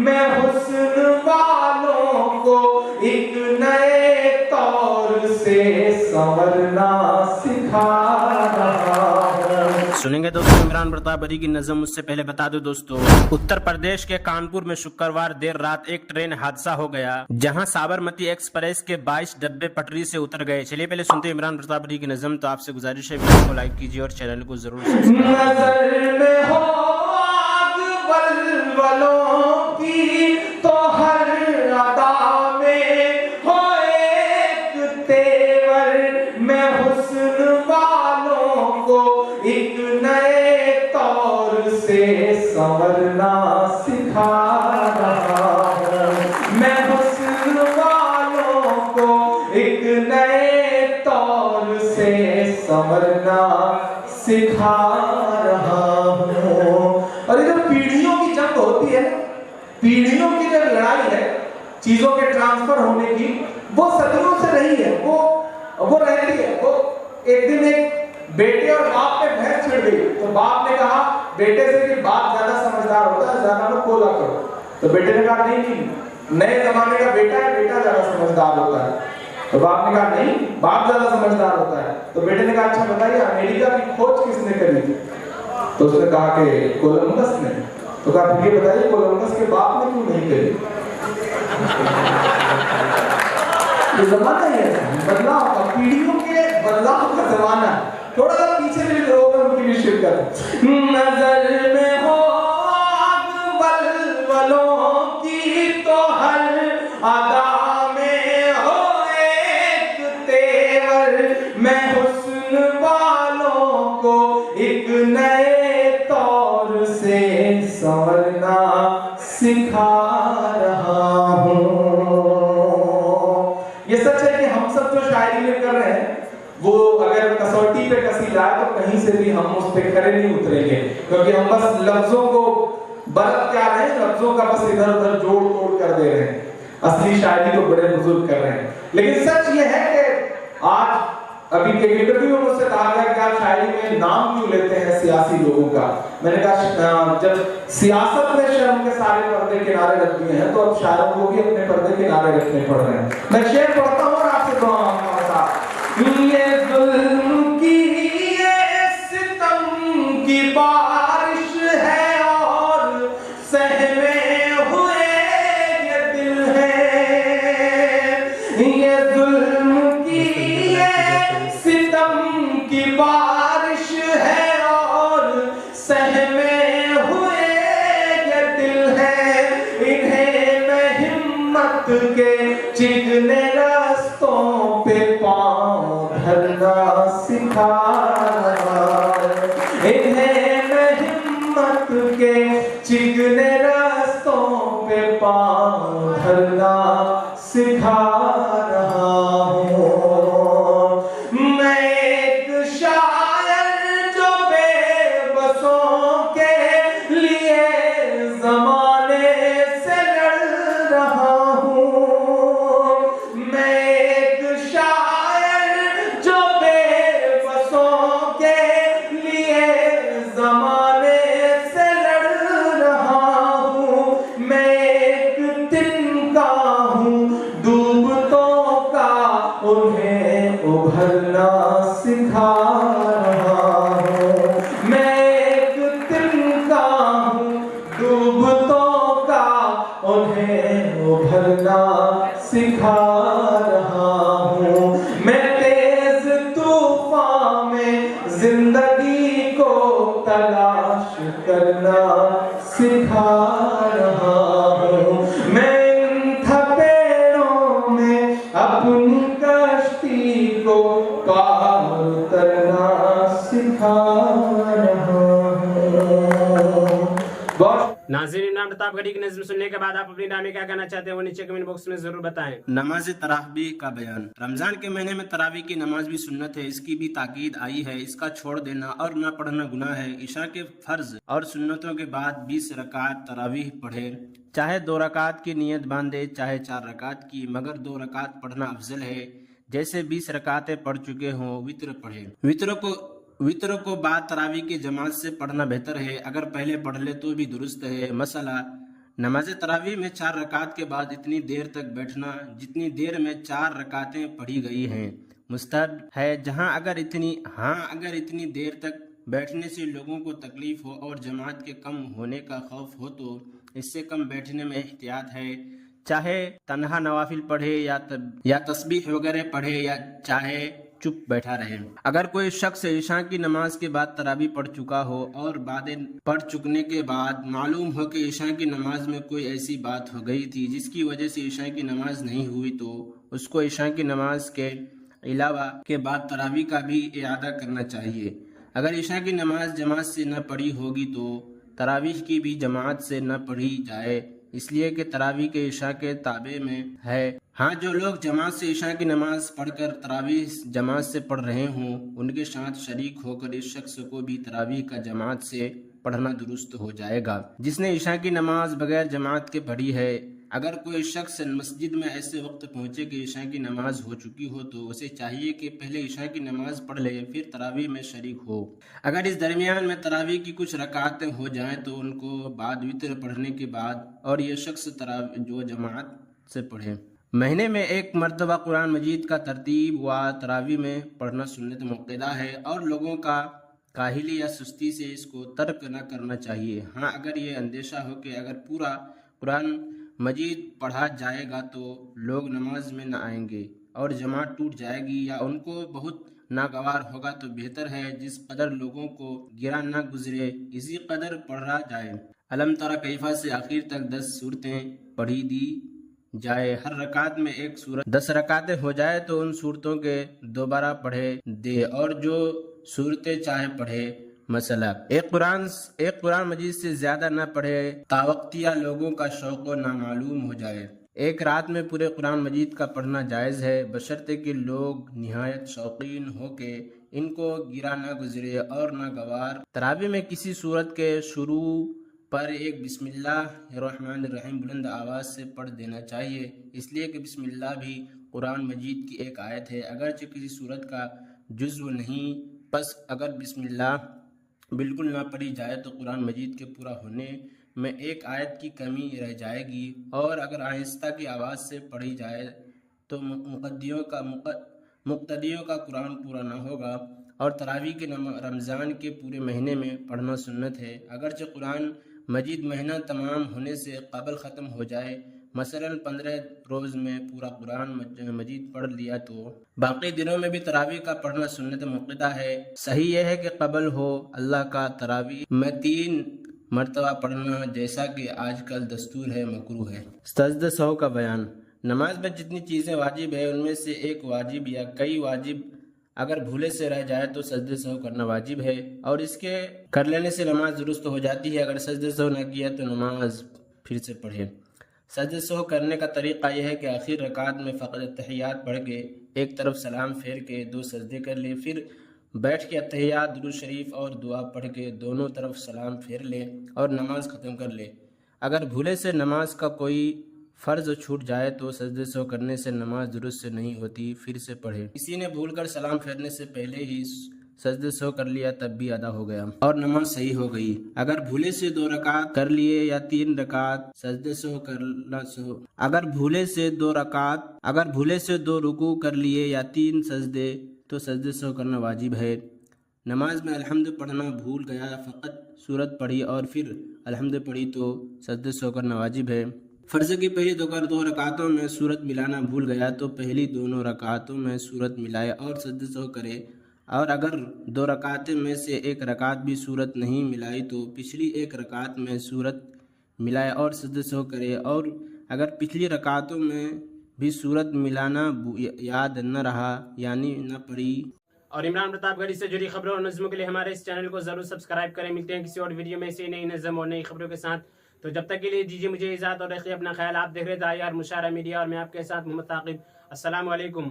میں حسن والوں کو ایک نئے طور سے سنورنا سکھا رہا ہوں۔ سنیں گے دوستو عمران پرتاپ بدی کی نظم۔ اس سے پہلے بتا دو دوستو، اتر پردیش کے کانپور میں شکروار دیر رات ایک ٹرین حادثہ ہو گیا جہاں سابرمتی ایکسپریس کے 22 ڈبے پٹری سے اتر گئے۔ چلیے پہلے سنتے ہیں عمران پرتاپ بدی کی نظم۔ تو آپ سے گزارش ہے ویڈیو کو لائک کیجیے اور چینل کو ضرور سبسکرائب۔ نظر میں ہو آگ ولولوں کی تو ہر ادا میں ہو ایک تیور، میں حسن والوں کو ایک نئے طور سے سنورنا سکھا رہا ہوں۔ میں حسن والوں کو ایک نئے طور سے سنورنا سکھا رہا ہوں۔ اور یہ جو پیڑھیوں کی جنگ ہوتی ہے، پیڑھیوں کی جو لڑائی ہے چیزوں کے ٹرانسفر ہونے کی، وہ صدیوں سے رہی ہے، وہ رہتی ہے۔ وہ ایک دن ایک بیٹے اور باپ میں بحث چھڑ گئی تو باپ نے کہا بیٹے سے کہ باپ زیادہ سمجھدار ہوتا ہے، زیادہ میں کولا کرو۔ تو بیٹے نے کہا نہیں، نئے زمانے کا بیٹا ہے، بیٹا زیادہ سمجھدار ہوتا ہے۔ تو باپ نے کہا نہیں، باپ زیادہ سمجھدار ہوتا ہے۔ تو بیٹے نے کہا اچھا بتائیے امریکہ کی کھوج کس نے کری تھی؟ تو اس نے کہا کہ کولمبس نے۔ تو کہا پھر یہ بتائیے کولمبس کے باپ نے کیوں نہیں کری؟ یہ زمانہ ہی ہے، بدلاؤ کا، پیڑھیوں کے بدلاؤ کا زمانہ ہے۔ تھوڑا سا پیچھے بھی لوگ ان کی بھی شرکت۔ نظر میں ہو آگ ولولوں کی تو ہر ادا میں ہو ایک تیور، میں حسن والوں کو ایک نئے طور سے سنورنا سکھا رہا ہوں۔ یہ سچ ہے کہ ہم سب جو شاعری میں کر رہے ہیں وہ اگر کسوٹی پہ کسی لائے تو کہیں سے بھی ہم اس پہ کھڑے نہیں اتریں گے، کیونکہ ہم بس لفظوں کو برت کیا رہے ہیں، لفظوں کا بس ادھر ادھر جوڑ توڑ کر دے رہے ہیں، اصلی شاعری کو بڑے بزرگ کر رہے ہیں۔ لیکن سچ یہ ہے کہ آج ابھی کے انٹرویو میں مجھ سے کہا گیا کہ آپ شاعری میں نام کیوں لیتے ہیں سیاسی لوگوں کا؟ میں نے کہا جب سیاست میں شرم کے سارے پردے کنارے رکھ دیے ہیں تو اب شاعروں کو بھی اپنے پردے کنارے رکھنے پڑ رہے ہیں۔ میں شعر پڑھتا ہوں اور آپ سے دعا مانگتا ہوں صاحب۔ یہ ظلم کی یہ ستم کی بارش ہے اور سہمے ہوئے یہ دل ہے، یہ ظلم کی یہ ستم کی بارش ہے اور سہمے ہوئے یہ دل ہے، انہیں میں ہمت کے چگنے رستوں پہ پاؤں دھرنا سکھا رہا ہوں، انہیں میں ہمت کے چگنے رستوں پہ پاؤں دھرنا سکھا رہا ہوں۔ میں ایک شاعر جو بے بسوں کے لیے زمانے سے لڑ رہا ہوں، میں ایک شاعر جو بے بسوں کے لیے زمانے سے لڑ رہا ہوں، میں ایک تنکا ہوں ڈوبتوں کا انہیں ابھرنا سکھا رہا ہوں، میں ایک تنکا ہوں ڈوبتوں کا انہیں ابھرنا سکھا رہا ہوں، میں تیز طوفان میں زندگی کو تلاش کرنا سکھا رہا ہوں، میں ان تھپیڑوں میں اپنی کشتی کو پار اترنا سکھا رہا ہوں۔ ناظرین عمران پرتاپ بدی کی نظم سننے کے بعد آپ اپنی رائے میں کیا کہنا چاہتے ہیں وہ نیچے کمنٹ باکس میں ضرور بتائیں۔ نماز تراویح کا بیان۔ رمضان کے مہینے میں تراویح کی نماز بھی سنت ہے، اس کی بھی تاکید آئی ہے، اس کا چھوڑ دینا اور نہ پڑھنا گناہ ہے۔ عشاء کے فرض اور سنتوں کے بعد 20 رکعت تراویح پڑھے، چاہے 2 رکعت کی نیت باندھے چاہے 4 رکعت کی، مگر 2 رکعت پڑھنا افضل ہے۔ جیسے 20 رکعتیں پڑھ چکے ہوں وتر پڑھے۔ وطر کو بعد تراویح کی جماعت سے پڑھنا بہتر ہے، اگر پہلے پڑھ لے تو بھی درست ہے۔ مسئلہ نماز تراویح میں 4 رکعت کے بعد اتنی دیر تک بیٹھنا جتنی دیر میں 4 رکعتیں پڑھی گئی ہیں مستحب ہے، اگر اتنی دیر تک بیٹھنے سے لوگوں کو تکلیف ہو اور جماعت کے کم ہونے کا خوف ہو تو اس سے کم بیٹھنے میں احتیاط ہے، چاہے تنہا نوافل پڑھے یا تسبیح وغیرہ پڑھے یا چاہے چپ بیٹھا رہے۔ اگر کوئی شخص عشاء کی نماز کے بعد تراویح پڑھ چکا ہو اور بعد پڑھ چکنے کے بعد معلوم ہو کہ عشاء کی نماز میں کوئی ایسی بات ہو گئی تھی جس کی وجہ سے عشاء کی نماز نہیں ہوئی تو اس کو عشاء کی نماز کے علاوہ کے بعد تراویح کا بھی اعادہ کرنا چاہیے۔ اگر عشاء کی نماز جماعت سے نہ پڑھی ہوگی تو تراویح کی بھی جماعت سے نہ پڑھی جائے، اس لیے کہ تراویح کے عشاء کے تابع میں ہے۔ ہاں، جو لوگ جماعت سے عشاء کی نماز پڑھ کر تراویح جماعت سے پڑھ رہے ہوں ان کے ساتھ شریک ہو کر اس شخص کو بھی تراویح کا جماعت سے پڑھنا درست ہو جائے گا جس نے عشاء کی نماز بغیر جماعت کے پڑھی ہے۔ اگر کوئی شخص مسجد میں ایسے وقت پہنچے کہ عشاء کی نماز ہو چکی ہو تو اسے چاہیے کہ پہلے عشاء کی نماز پڑھ لے پھر تراویح میں شریک ہو۔ اگر اس درمیان میں تراویح کی کچھ رکعتیں ہو جائیں تو ان کو بعد وتر پڑھنے کے بعد اور یہ شخص جو جماعت سے پڑھے۔ مہینے میں 1 مرتبہ قرآن مجید کا ترتیب و تراویح میں پڑھنا سنت مؤکدہ ہے اور لوگوں کا کاہلی یا سستی سے اس کو ترک نہ کرنا چاہیے۔ ہاں، اگر یہ اندیشہ ہو کہ اگر پورا قرآن مجید پڑھا جائے گا تو لوگ نماز میں نہ آئیں گے اور جماعت ٹوٹ جائے گی یا ان کو بہت ناگوار ہوگا تو بہتر ہے جس قدر لوگوں کو گرا نہ گزرے اسی قدر پڑھا جائے۔ الم تری کیف سے آخر تک 10 صورتیں پڑھی دی جائے، ہر رکعت میں 1 سورت 10 رکعتیں ہو جائے تو ان صورتوں کے دوبارہ پڑھے دے اور جو صورتیں چاہے پڑھے۔ مسئلہ ایک قرآن مجید سے زیادہ نہ پڑھے تاوقتیہ لوگوں کا شوق و نامعلوم ہو جائے۔ ایک رات میں پورے قرآن مجید کا پڑھنا جائز ہے بشرطے کہ لوگ نہایت شوقین ہو کہ ان کو گرا نہ گزرے اور ناگوار۔ تراویح میں کسی صورت کے شروع پر ایک بسم اللہ الرحمن الرحیم بلند آواز سے پڑھ دینا چاہیے، اس لیے کہ بسم اللہ بھی قرآن مجید کی ایک آیت ہے اگرچہ کسی صورت کا جزو نہیں۔ پس اگر بسم اللہ بالکل نہ پڑھی جائے تو قرآن مجید کے پورا ہونے میں 1 آیت کی کمی رہ جائے گی، اور اگر آہستہ کی آواز سے پڑھی جائے تو مقتدیوں کا قرآن پورا نہ ہوگا۔ اور تراویح کے رمضان کے پورے مہینے میں پڑھنا سنت ہے اگرچہ قرآن مجید مہینہ تمام ہونے سے قبل ختم ہو جائے، مثلا 15 روز میں پورا قرآن مجید پڑھ لیا تو باقی دنوں میں بھی تراویح کا پڑھنا سنت مؤکدہ ہے۔ صحیح یہ ہے کہ قبل ہو اللہ کا تراویح میں 3 مرتبہ پڑھنا جیسا کہ آج کل دستور ہے مکروہ ہے۔ سجدہ سہو کا بیان۔ نماز میں جتنی چیزیں واجب ہے ان میں سے ایک واجب یا کئی واجب اگر بھولے سے رہ جائے تو سجدہ سہو کرنا واجب ہے اور اس کے کر لینے سے نماز درست ہو جاتی ہے۔ اگر سجدہ سہو نہ کیا تو نماز پھر سے پڑھے۔ سجدہ سہو کرنے کا طریقہ یہ ہے کہ آخر رکعت میں فقط اتحیات پڑھ کے ایک طرف سلام پھیر کے 2 سجدے کر لے، پھر بیٹھ کے اتحیات، درود شریف اور دعا پڑھ کے دونوں طرف سلام پھیر لے اور نماز ختم کر لے۔ اگر بھولے سے نماز کا کوئی فرض چھوٹ جائے تو سجدہ سہو کرنے سے نماز درست سے نہیں ہوتی، پھر سے پڑھے۔ کسی نے بھول کر سلام پھیرنے سے پہلے ہی سجدہ سہو کر لیا تب بھی ادا ہو گیا اور نماز صحیح ہو گئی۔ اگر بھولے سے 2 رکعت کر لیے یا 3 رکعت سجدہ سہو کرنا اگر بھولے سے 2 رکوع کر لیے یا 3 سجدے تو سجدہ سہو کرنا واجب ہے۔ نماز میں الحمد پڑھنا بھول گیا، فقط سورت پڑھی اور پھر الحمد پڑھی تو سجدہ سہو کرنا واجب ہے۔ فرض کی پہلی 2 رکعتوں میں سورت ملانا بھول گیا تو پہلی دونوں رکعتوں میں سورت ملائے اور سجدہ سہو کرے، اور اگر 2 رکعتیں میں سے 1 رکعت بھی سورت نہیں ملائی تو پچھلی 1 رکعت میں سورت ملائے اور سجدہ سہو کرے، اور اگر پچھلی رکعتوں میں بھی سورت ملانا یاد نہ رہا یعنی نہ پڑھی۔ اور عمران پرتاپ گڑھی سے جڑی خبروں اور نظموں کے لیے ہمارے اس چینل کو ضرور سبسکرائب کریں۔ ملتے ہیں کسی اور ویڈیو میں ایسی نئی نظم اور نئی خبروں کے ساتھ، تو جب تک کے لیے دیجیے مجھے اجازت اور رکھیے اپنا خیال۔ آپ دیکھ رہے تھے IR مشاعرہ میڈیا اور میں آپ کے ساتھ محمد ثاقب۔ السلام علیکم۔